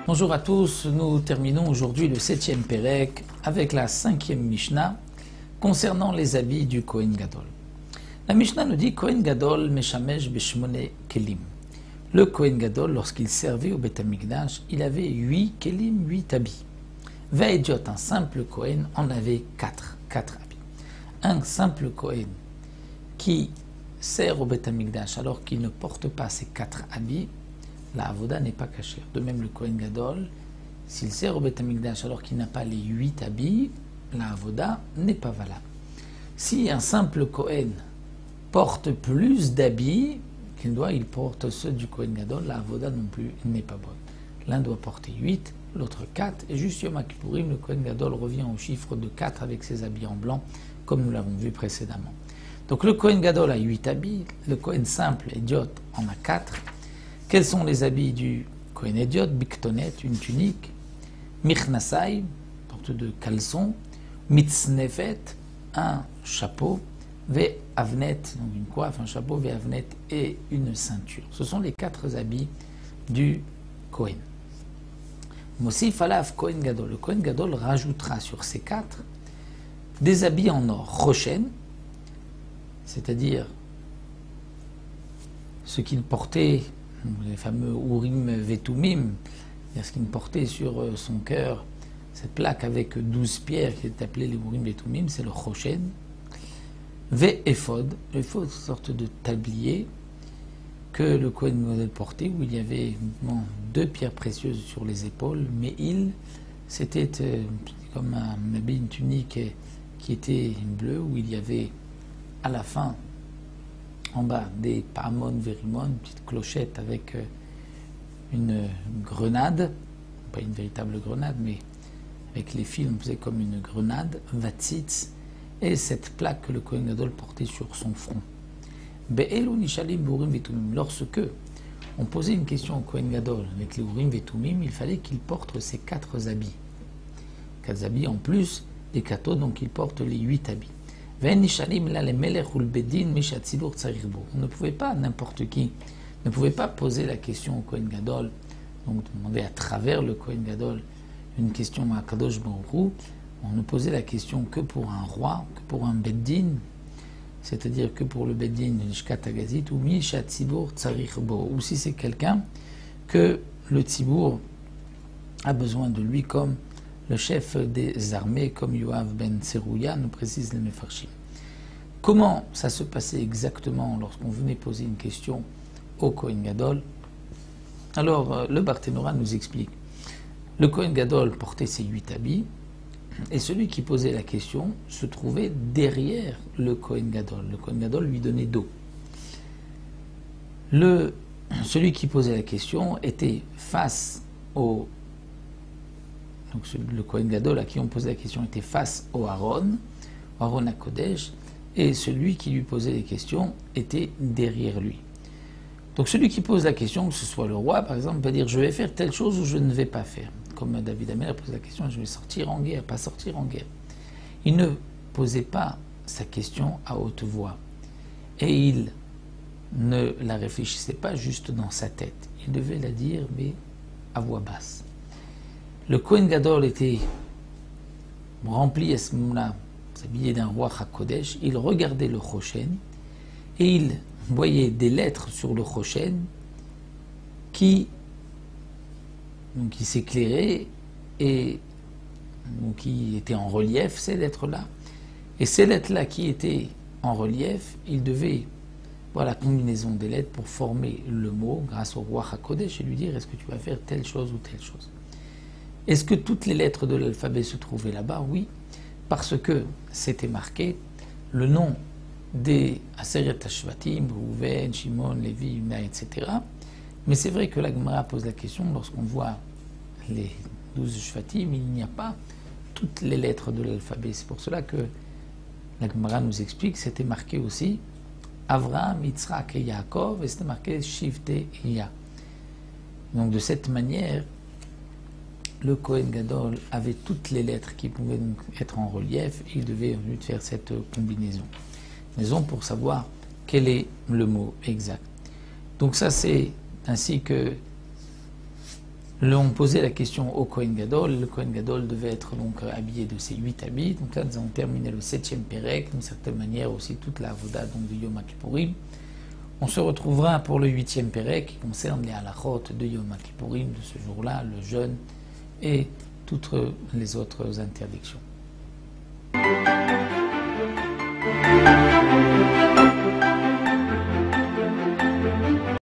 Bonjour à tous, nous terminons aujourd'hui le 7e Pérec avec la 5e Mishnah concernant les habits du Kohen Gadol. La Mishnah nous dit Kohen Gadol meshamesh beshmone kelim. Le Kohen Gadol, lorsqu'il servait au Beth Amikdash, il avait 8 kelim, 8 habits. Ve'ediot, un simple Kohen, en avait 4 habits. Un simple Kohen qui sert au Beth Amikdash alors qu'il ne porte pas ces 4 habits, la avoda n'est pas cachée. De même, le Kohen Gadol, s'il sert au Beth Amikdash alors qu'il n'a pas les 8 habits, la avoda n'est pas valable. Si un simple Kohen porte plus d'habits qu'il doit, il porte ceux du Kohen Gadol, la avoda non plus n'est pas bonne. L'un doit porter 8, l'autre 4, et juste Yom Kippourim, le Kohen Gadol revient au chiffre de 4 avec ses habits en blanc, comme nous l'avons vu précédemment. Donc le Kohen Gadol a 8 habits, le Kohen simple, Idiot, en a 4. Quels sont les habits du Kohen Idiot? Biktonet, une tunique, Mirnasai, porte de caleçon, Mitznefet, un chapeau, Ve'avnet, donc une coiffe, un chapeau, Ve'avnet et une ceinture. Ce sont les 4 habits du Kohen. Mosif alav Kohen Gadol. Le Kohen Gadol rajoutera sur ces 4 des habits en or, Rochen, c'est-à-dire ce qu'il portait, les fameux Urim Vetumim, c'est-à-dire ce qu'il portait sur son cœur, cette plaque avec 12 pierres qui est appelée les Urim Vetumim, c'est le Rochen. Ve'ephod, l'ephod, une sorte de tablier que le Kohen Gadol portait, où il y avait 2 pierres précieuses sur les épaules, mais c'était comme un habit, une tunique qui était bleue, où il y avait à la fin, en bas, des pahamon verimon, une petite clochette avec une grenade, pas une véritable grenade, mais avec les fils, on faisait comme une grenade, vatzitz, et cette plaque que le Kohen Gadol portait sur son front. Be'elu nishalim b'urim vetumim. Lorsque on posait une question au Kohen Gadol avec les urim vetumim, il fallait qu'il porte ces 4 habits. 4 habits en plus des 4 autres, donc il porte les 8 habits. On ne pouvait pas, n'importe qui, ne pouvait pas poser la question au Kohen Gadol, donc demander à travers le Kohen Gadol une question à Kadosh Baruch Hu. On ne posait la question que pour un roi, que pour un beddin, c'est-à-dire que pour le beddin de Lishkat Hagazit, ou Mishat Tzibur Tsarich Bo, ou si c'est quelqu'un que le Tzibur a besoin de lui comme le chef des armées, comme Yoav ben Tserouya nous précise les Mefarshim. Comment ça se passait exactement lorsqu'on venait poser une question au Kohen Gadol? Alors, le Barthénora nous explique. Le Kohen Gadol portait ses 8 habits, et celui qui posait la question se trouvait derrière le Kohen Gadol. Le Kohen Gadol lui donnait dos. Celui qui posait la question était face au... Donc le Kohen Gadol à qui on posait la question était face au Aaron HaKodesh, et celui qui lui posait les questions était derrière lui. Donc celui qui pose la question, que ce soit le roi par exemple, va dire je vais faire telle chose ou je ne vais pas faire. Comme David Amer pose la question, je vais sortir en guerre, pas sortir en guerre. Il ne posait pas sa question à haute voix. Et il ne la réfléchissait pas juste dans sa tête. Il devait la dire, mais à voix basse. Le Kohen Gadol était rempli à ce moment-là, s'habillé d'un roi HaKodesh. Il regardait le Rochen et il voyait des lettres sur le Rochen qui s'éclairaient et qui étaient en relief, ces lettres-là. Et ces lettres-là qui étaient en relief, il devait voir la combinaison des lettres pour former le mot grâce au roi HaKodesh et lui dire est-ce que tu vas faire telle chose ou telle chose. Est-ce que toutes les lettres de l'alphabet se trouvaient là-bas? Oui, parce que c'était marqué le nom des Aseret HaShvatim, Reuven, Shimon, Lévi, Yuda, etc. Mais c'est vrai que la Gemara pose la question, lorsqu'on voit les 12 Shvatim, il n'y a pas toutes les lettres de l'alphabet. C'est pour cela que la Gemara nous explique que c'était marqué aussi Avraham, Yitzhak et Yaakov, et c'était marqué Shivte Ya. Donc de cette manière, le Kohen Gadol avait toutes les lettres qui pouvaient donc être en relief et il devait faire cette combinaison. Raison pour savoir quel est le mot exact. Donc ça c'est ainsi que l'on posait la question au Kohen Gadol. Le Kohen Gadol devait être donc habillé de ses 8 habits. Donc là nous avons terminé le 7e Pérec, d'une certaine manière aussi toute la Avoda donc, de Yom Kippourim. On se retrouvera pour le 8e Pérec qui concerne les halachot de Yom Kippourim de ce jour-là, le jeûne et toutes les autres interdictions.